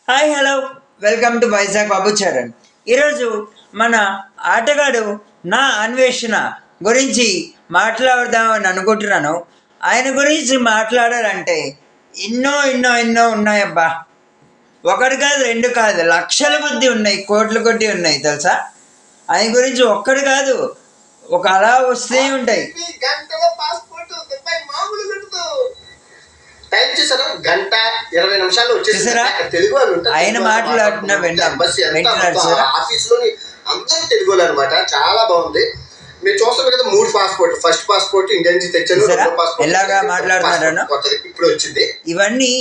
Hi hello welcome to Vizag Babu Charan. ఈరోజు మన ఆటగాడు నా అన్వేషణ గురించి మాట్లాడదామని అనుకుంటున్నాను. ఆయన గురించి మాట్లాడాలంటే ఎన్నో ఎన్నో ఎన్నో ఉన్నాయబ్బా. ఒకటి కాదు, రెండు కాదు, లక్షల కొద్దీ ఉన్నాయి, కోట్ల కొద్దీ ఉన్నాయి తెలుసా. ఆయన గురించి ఒక్కడు కాదు, ఒక అలా వస్తూ ఉంటాయి. టైం చూసారా, గంట 20 నిమిషాలు వచ్చేసారా. తెలుగు వాళ్ళు ఆయన మాట్లాడుతున్న ఆఫీస్ లోని అందరూ తెలుగు వాళ్ళు అనమాట. చాలా బాగుంది. మీరు చూస్తారు కదా, 3 పాస్పోర్ట్. ఫస్ట్ పాస్పోర్ట్ ఇండియా నుంచి తెచ్చాను, ఎలాగా మాట్లాడుతున్నాను ఇప్పుడు వచ్చింది. ఇవన్నీ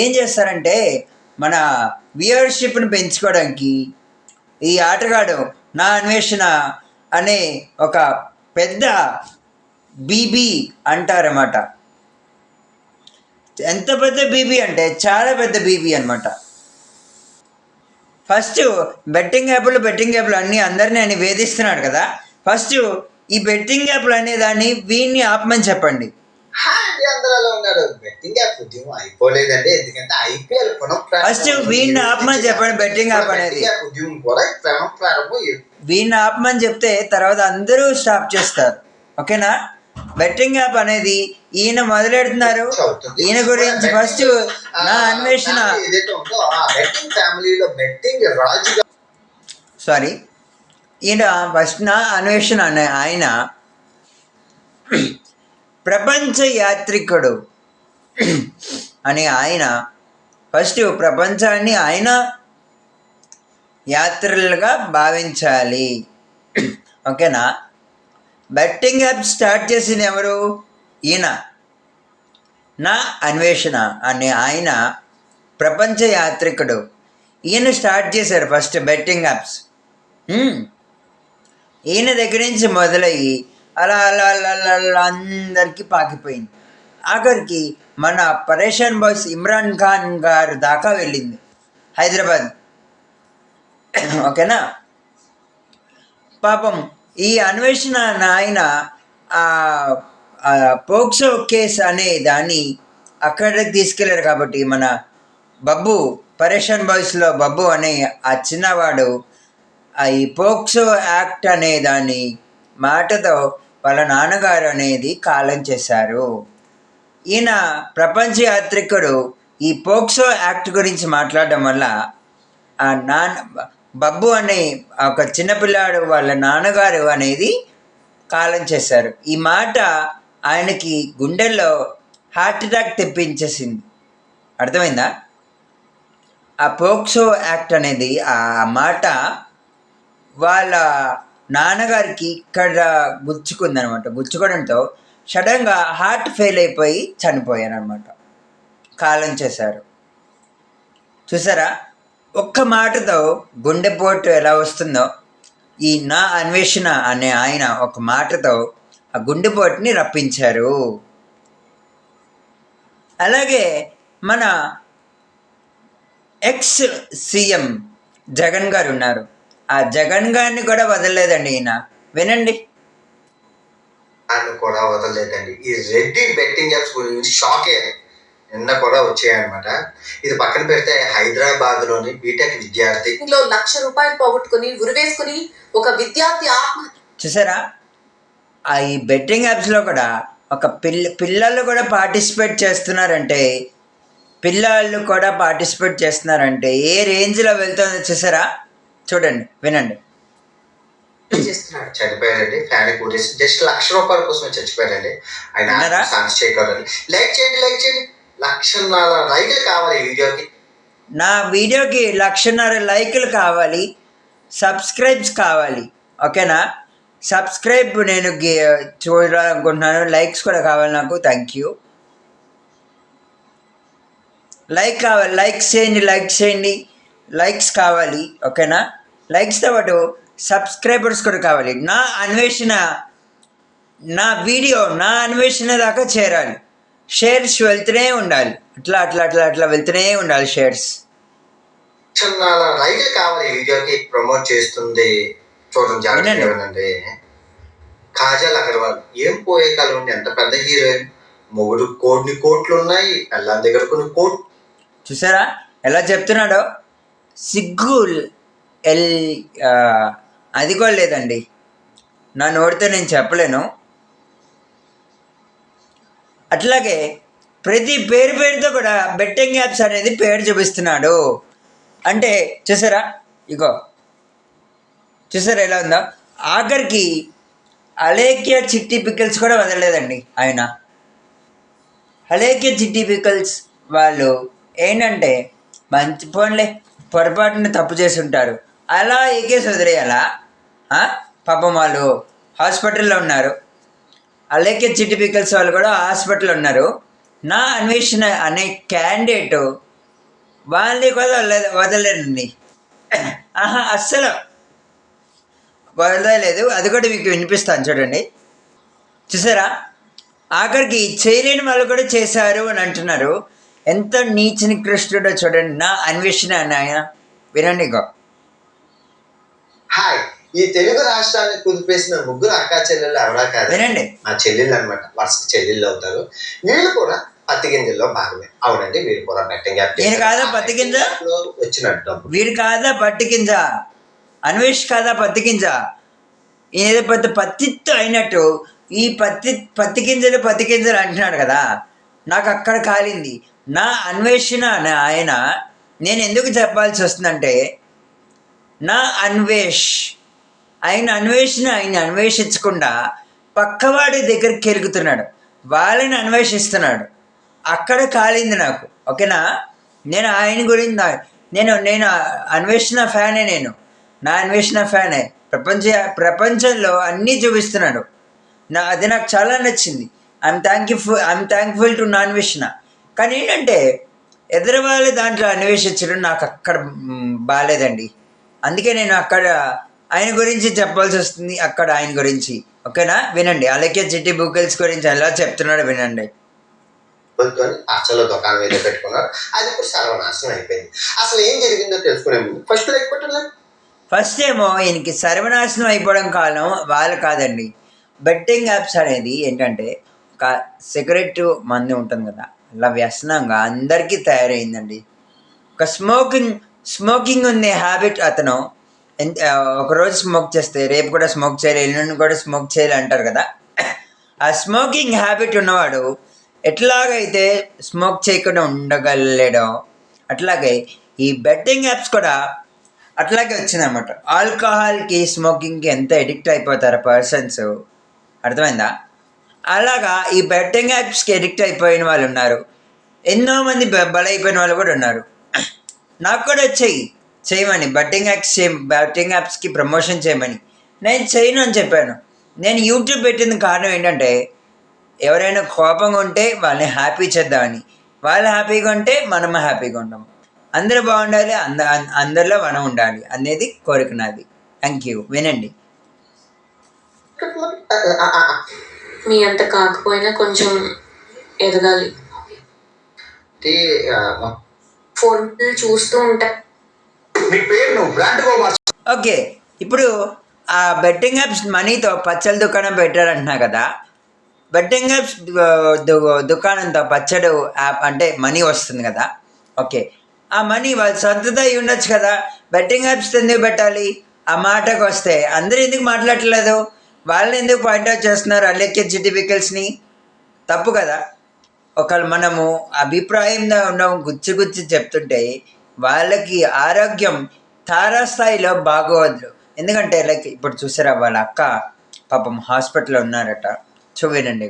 ఏం చేస్తారంటే మన వ్యూవర్షిప్ని పెంచుకోవడానికి ఈ ఆటగాడు నా అన్వేషణ అనే ఒక పెద్ద బీబీ అంటారన్నమాట. ఎంత పెద్ద బీబీ అంటే చాలా పెద్ద బీబీ అనమాట. ఫస్ట్ బెట్టింగ్ యాప్లు అన్నీ అందరినీ అని వేధిస్తున్నాడు కదా. ఫస్ట్ ఈ బెట్టింగ్ యాప్లు అనే దాన్ని వీడిని ఆపమని చెప్పండి. అయిపోలేదండి, ఎందుకంటే ఐపీఎల్ ఫస్ట్ వీడిని ఆపమని చెప్పండి. బెట్టింగ్ యాప్ అనేది వీడిని ఆపమని చెప్తే తర్వాత అందరూ స్టాప్ చేస్తారు. ఓకేనా. బెట్టింగ్ యాప్ అనేది ఈయన మొదలెడుతున్నారు. ఈయన గురించి ఫస్ట్ నా అన్వేషణ సారీ ఈయన ఫస్ట్ నా అన్వేషణ అనే ఆయన ప్రపంచ యాత్రికుడు అని ఆయన ఫస్ట్ ప్రపంచాన్ని ఆయన యాత్రలుగా భావించాలి. ఓకేనా. బెట్టింగ్ యాప్ స్టార్ట్ చేసిన ఎవరు? ఈయన నా అన్వేషణ అనే ఆయన ప్రపంచ యాత్రికుడు. ఈయన స్టార్ట్ చేశారు ఫస్ట్ బెట్టింగ్ యాప్స్. ఈయన దగ్గర నుంచి మొదలయ్యి అలా అలా అలా అలా అందరికీ పాకిపోయింది. ఆఖరికి మన పరేషాన్ బాయ్స్ ఇమ్రాన్ ఖాన్ గారు దాకా వెళ్ళింది, హైదరాబాద్. ఓకేనా. పాపం ఈ అన్వేషణ ఆయన పోక్సో కేస్ అనే దాన్ని అక్కడికి తీసుకెళ్ళారు కాబట్టి మన బబ్బు పరేషాన్ బాయ్స్లో బబ్బు అనే ఆ చిన్నవాడు ఈ పోక్సో యాక్ట్ అనే దాన్ని మాటతో వాళ్ళ నాన్నగారు అనేది కాలం చేశారు. ఈయన ప్రపంచ యాత్రికుడు ఈ పోక్సో యాక్ట్ గురించి మాట్లాడడం వల్ల బబ్బు అనే ఒక చిన్నపిల్లాడు వాళ్ళ నాన్నగారు అనేది కాలం చేశారు. ఈ మాట ఆయనకి గుండెల్లో హార్ట్ అటాక్ తెప్పించేసింది. అర్థమైందా? ఆ పోక్సో యాక్ట్ అనేది ఆ మాట వాళ్ళ నాన్నగారికి ఇక్కడ గుచ్చుకుందనమాట. గుచ్చుకోవడంతో సడన్గా హార్ట్ ఫెయిల్ అయిపోయి చనిపోయారనమాట, కాలం చేశారు. చూసారా, ఒక్క మాటతో గుండెపోటు ఎలా వస్తుందో ఈ నా అన్వేషణ అనే ఆయన ఒక మాటతో ఆ గుండెపోటుని రప్పించారు. అలాగే మన ఎక్స్ సీఎం జగన్ గారు ఉన్నారు. ఆ జగన్ గారిని కూడా వదలలేదండి ఈయన. వినండి. ఆయన కూడా వదలలేదండి. ఈ రెడ్డి బెట్టింగ్ యాప్స్ గురించి షాక్ అయ్యారు. నిన్న కూడా వచ్చాయన్నమాట. ఇది పక్కన పెడితే హైదరాబాద్ లోని బీటెక్ విద్యార్థి ₹1,00,000 పోగొట్టుకుని ఉరివేసుకుని ఒక విద్యార్థి ఆత్మహత్య. చూసారా, ఈ బెట్టింగ్ యాప్స్లో కూడా ఒక పిల్లలు కూడా పార్టిసిపేట్ చేస్తున్నారంటే ఏ రేంజ్లో వెళ్తుందో చూసారా. చూడండి, వినండి. చనిపోయారండి. ఫ్యాన్ కూరేసి జస్ట్ ₹1,00,000 కోసమే చచ్చిపోయారండి. ఆయన చంద్రశేఖర్. లైక్ చేయండి 1,00,000 లైకులు కావాలి వీడియోకి. నా వీడియోకి 1,00,000 లైకులు కావాలి, సబ్స్క్రైబ్స్ కావాలి. ఓకేనా. సబ్స్క్రైబ్ నేను చూడాలనుకుంటున్నాను, లైక్స్ కూడా కావాలి నాకు. Thank you. లైక్ కావాలి, లైక్స్ చేయండి, లైక్స్ కావాలి. ఓకేనా. లైక్స్తో పాటు సబ్స్క్రైబర్స్ కూడా కావాలి. నా అన్వేషణ నా వీడియో నా అన్వేషణ దాకా చేరాలి. షేర్స్ వెళ్తూనే ఉండాలి, అట్లా వెళ్తూనే ఉండాలి షేర్స్. లైకులు కావాలి వీడియోకి. ప్రమోట్ చేస్తుంది చూడండి, జాగ్రత్త. కాజల్ అగర్వాల్ ఏం పోయే కాలం ఉండి, ఎంత పెద్ద హీరోయిన్. మొగుడు కోట్లు ఉన్నాయి, అల్లా దగ్గర కొన్ని కోట్లు. చూసారా, ఎలా చెప్తున్నాడో సిగ్గు ఎల్ ఆ, అది కూడా లేదండి, నా నోటితో నేను చెప్పలేను. అట్లాగే ప్రతి పేరుతో కూడా బెట్టింగ్ యాప్స్ అనేది పేరు చూపిస్తున్నాడు. అంటే చూసారా, ఇగో చూసారా ఎలా ఉందో. ఆఖరికి అలేఖ్య చిట్టి పికిల్స్ కూడా వదలలేదండి ఆయన. అలేఖ్య చిట్టి పికిల్స్ వాళ్ళు ఏంటంటే మంచి ఫోన్లే, పొరపాటున తప్పు చేసి ఉంటారు, అలా ఏకేసి వదిలేయాలా? పాపం వాళ్ళు హాస్పిటల్లో ఉన్నారు. అలేఖ్య చిట్టి పికిల్స్ వాళ్ళు కూడా హాస్పిటల్లో ఉన్నారు. నా అన్వేషణ అనే క్యాండిడేట్ వాళ్ళని కూడా వదలలేదండి. అస్సలు వదలలేదు. అది కూడా మీకు వినిపిస్తాను చూడండి. చూసారా, ఆఖరికి చేయలేని వాళ్ళు కూడా చేశారు అని అంటున్నారు. ఎంత నీచ నికృష్టుడో చూడండి నా అన్వేషణ అని ఆయన. వినండి ఇగో. హాయ్, ఈ తెలుగు రాష్ట్రాన్ని కుదిపేసిన ముగ్గురు అక్కా చెల్లెళ్ళు ఎవరా కాదు, వినండి. మా చెల్లెళ్ళు అనమాట. వరుస చెల్లెళ్ళు అవుతారు. వీళ్ళు కూడా పత్తి గింజల్లో భాగమే. అవునండి, వీళ్ళు కూడా బెట్టింగ్ యాప్ నేను కాదా పత్తి గింజ? వచ్చినట్టు వీడు కాదా పత్తి గింజ? అన్వేష్ కాదా పత్తి గింజ? ఏదో పెద్ద పత్తితో అయినట్టు ఈ పత్తి గింజలు అంటున్నాడు కదా. నాకు అక్కడ కాలింది. నా అన్వేషణ అనే ఆయన నేను ఎందుకు చెప్పాల్సి వస్తుందంటే, నా ఆయన అన్వేషించకుండా పక్కవాడి దగ్గరికి కెలుగుతున్నాడు, వాళ్ళని అన్వేషిస్తున్నాడు. అక్కడ కాలింది నాకు. ఓకేనా? నేను ఆయన గురించి నేను అన్వేషణ ఫ్యానే. నా అన్వేషణ ఫ్యానే. ప్రపంచంలో అన్నీ చూపిస్తున్నాడు. అది నాకు చాలా నచ్చింది. ఐఎమ్ థ్యాంక్ఫుల్ టు నా అన్వేషణ. కానీ ఏంటంటే ఎదురవాళ్ళు దాంట్లో అన్వేషించడం నాకు అక్కడ బాగాలేదండి. అందుకే నేను అక్కడ ఆయన గురించి చెప్పాల్సి వస్తుంది, అక్కడ ఆయన గురించి. ఓకేనా? వినండి. అలకే చిట్టి బుకిల్స్ గురించి ఎలా చెప్తున్నాడు వినండి. అసలు దుకాణం ఏదో పెట్టుకున్నారు, అది ఇప్పుడు సర్వనాశనం అయిపోయింది. అసలు ఏం జరిగిందో తెలుసుకునే ముందు ఫస్ట్ ఏమో ఈయనకి సర్వనాశనం అయిపోవడం కారణం వాళ్ళు కాదండి. బెట్టింగ్ యాప్స్ అనేది ఏంటంటే ఒక సిగరెట్ మందు ఉంటుంది కదా, అలా వ్యసనంగా అందరికీ తయారైందండి. ఒక స్మోకింగ్ ఉంది హ్యాబిట్. అతను ఒకరోజు స్మోక్ చేస్తే రేపు కూడా స్మోక్ చేయాలి, ఎల్లుండి కూడా స్మోక్ చేయాలి అంటారు కదా. ఆ స్మోకింగ్ హ్యాబిట్ ఉన్నవాడు ఎట్లాగైతే స్మోక్ చేయకుండా ఉండగలడో అట్లాగే ఈ బెట్టింగ్ యాప్స్ కూడా అట్లాగే వచ్చిందన్నమాట. ఆల్కహాల్కి స్మోకింగ్కి ఎంత ఎడిక్ట్ అయిపోతారు పర్సన్స్, అర్థమైందా? అలాగా ఈ బెట్టింగ్ యాప్స్కి ఎడిక్ట్ అయిపోయిన వాళ్ళు ఉన్నారు. ఎన్నో మంది బలైపోయిన వాళ్ళు కూడా ఉన్నారు. నాకు కూడా చేయమని బెట్టింగ్ యాప్స్కి ప్రమోషన్ చేయమని. నేను చేయను అని చెప్పాను. నేను యూట్యూబ్ పెట్టిన కారణం ఏంటంటే ఎవరైనా కోపంగా ఉంటే వాళ్ళని హ్యాపీ చేద్దామని. వాళ్ళు హ్యాపీగా ఉంటే మనం హ్యాపీగా ఉంటాం. అందరూ బాగుండాలి, అందరిలో మనం ఉండాలి అనేది కోరిక నాది. Thank you. వినండి. మీ అంత కాకపోయినా కొంచెం ఎదగాలి. ఫోన్ చూస్తూ ఉంటా. ఓకే, ఇప్పుడు ఆ బెట్టింగ్ యాప్స్ మనీతో పచ్చడి దుకాణం పెట్టారంటున్నా కదా. బెట్టింగ్ యాప్స్ దుకాణంతో పచ్చడి యాప్ అంటే మనీ వస్తుంది కదా. ఓకే, ఆ మనీ వాళ్ళు సొంతతో అయి ఉండొచ్చు కదా. బెట్టింగ్ యాప్స్ ఎందుకు పెట్టాలి? ఆ మాటకు వస్తే అందరూ ఎందుకు మాట్లాడట్లేదు? వాళ్ళని ఎందుకు పాయింట్అవుట్ చేస్తున్నారు అలెక్కే చిట్టి పికిల్స్ని? తప్పు కదా. ఒకళ్ళు మనము అభిప్రాయంగా ఉన్నాము గుచ్చి చెప్తుంటే వాళ్ళకి ఆరోగ్యం తారాస్థాయిలో బాగోదు. ఎందుకంటే లైక్ ఇప్పుడు చూసారా, వాళ్ళ అక్క పాపం హాస్పిటల్లో ఉన్నారట. చూడండి.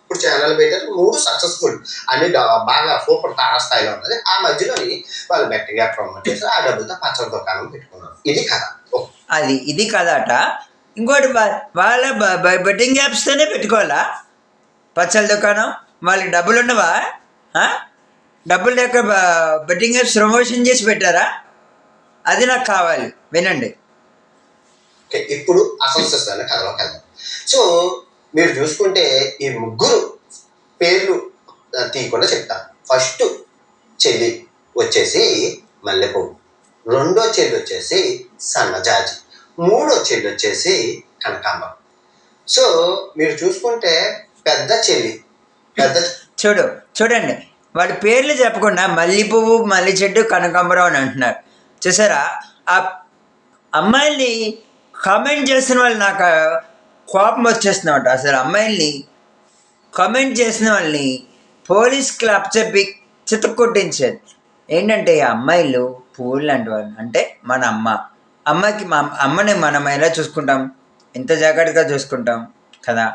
ఇప్పుడు ఛానల్ పెట్టారు, 3 సక్సెస్ఫుల్ అన్ని బాగా సూపర్ తారాస్థాయిలో ఉన్నది. ఆ మధ్యలోని వాళ్ళు బెట్టింగ్ యాప్ ప్రమోట్ చేసి ఆ డబ్బులతో పచ్చడి దుకాణం పెట్టుకున్నారు. ఇది కథ అట. ఇంకోటి వాళ్ళ బెట్టింగ్ యాప్స్తోనే పెట్టుకోవాలా పచ్చళ్ళ దుకాణం? వాళ్ళకి డబ్బులు ఉండవా? డబ్బులు లేక బెట్టింగ్ యాప్స్ ప్రమోషన్ చేసి పెట్టారా? అది నాకు కావాలి. వినండి. ఇప్పుడు అసలు కథలోకి వెళ్దాం. సో మీరు చూసుకుంటే ఈ ముగ్గురు పేర్లు తీయకుండా చెప్తాను. ఫస్ట్ చెల్లి వచ్చేసి మల్లెపువ్వు, రెండో చెల్లి వచ్చేసి సన్నజాజి, మూడో చెల్లి వచ్చేసి కనకాంబరం. సో మీరు చూసుకుంటే పెద్ద చెల్లి చూడండి, వాడి పేర్లు చెప్పకుండా మల్లి పువ్వు, మల్లి చెట్టు, కనకాంబరం అని అంటున్నారు. చూసారా, ఆ అమ్మాయిల్ని కామెంట్ చేసిన వాళ్ళు నాకు కోపం వచ్చేస్తున్నమాట. అసలు అమ్మాయిల్ని కామెంట్ చేసిన వాళ్ళని పోలీస్కి అప్పచెప్పి చితక్కొట్టించారు. ఏంటంటే అమ్మాయిలు పువ్వులు లాంటి వాళ్ళు. అంటే మన అమ్మకి మా అమ్మని మనం ఎలా చూసుకుంటాం, ఎంత జాగ్రత్తగా చూసుకుంటాం కదా.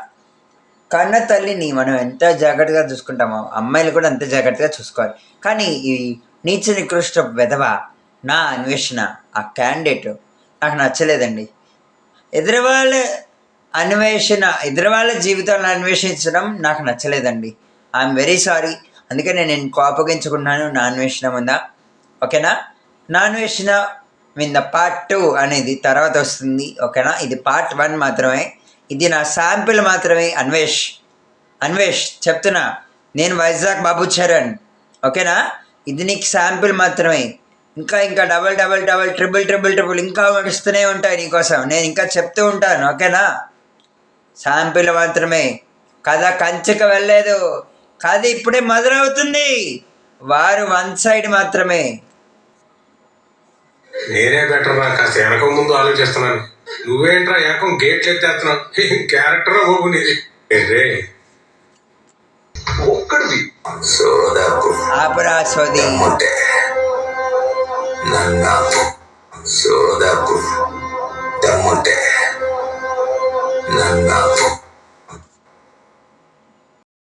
కన్న తల్లిని మనం ఎంత జాగ్రత్తగా చూసుకుంటామో అమ్మాయిలు కూడా అంత జాగ్రత్తగా చూసుకోవాలి. కానీ ఈ నీచ నికృష్ట వెధవ నా అన్వేషణ, ఆ క్యాండిడేట్ నాకు నచ్చలేదండి. ఎదురువాళ్ళ జీవితాలను అన్వేషించడం నాకు నచ్చలేదండి. I'm very sorry. అందుకనే నేను కోపగించుకున్నాను. నా అన్వేషణ ఉందా, ఓకేనా. నా అన్వేషణ మీద పార్ట్ 2 అనేది తర్వాత వస్తుంది, ఓకేనా. ఇది పార్ట్ 1 మాత్రమే. ఇది నా శాంపిల్ మాత్రమే. అన్వేష్ చెప్తున్నా, నేను వైజాగ్ బాబు చరణ్, ఓకేనా. ఇది నీకు శాంపిల్ మాత్రమే. ఇంకా డబల్ ట్రిపుల్ ఇంకా వస్తూనే ఉంటాయి నీకోసం. నేను ఇంకా చెప్తూ ఉంటాను, ఓకేనా. శాంపిల్ మాత్రమే. కథ కంచెకు వెళ్ళలేదు. కథ ఇప్పుడే మొదలవుతుంది. వారు 1 సైడ్ మాత్రమే. నేనే బెటర్ రా, కాస్త వెనక ముందు ఆలోచిస్తున్నాను. నువ్వేంట్రా ఏకం గేట్లు ఎత్తేస్తున్నావు? క్యారెక్టర్ బాబు నీది. ఒక్కడిది ఆపరా సోది. నన్ను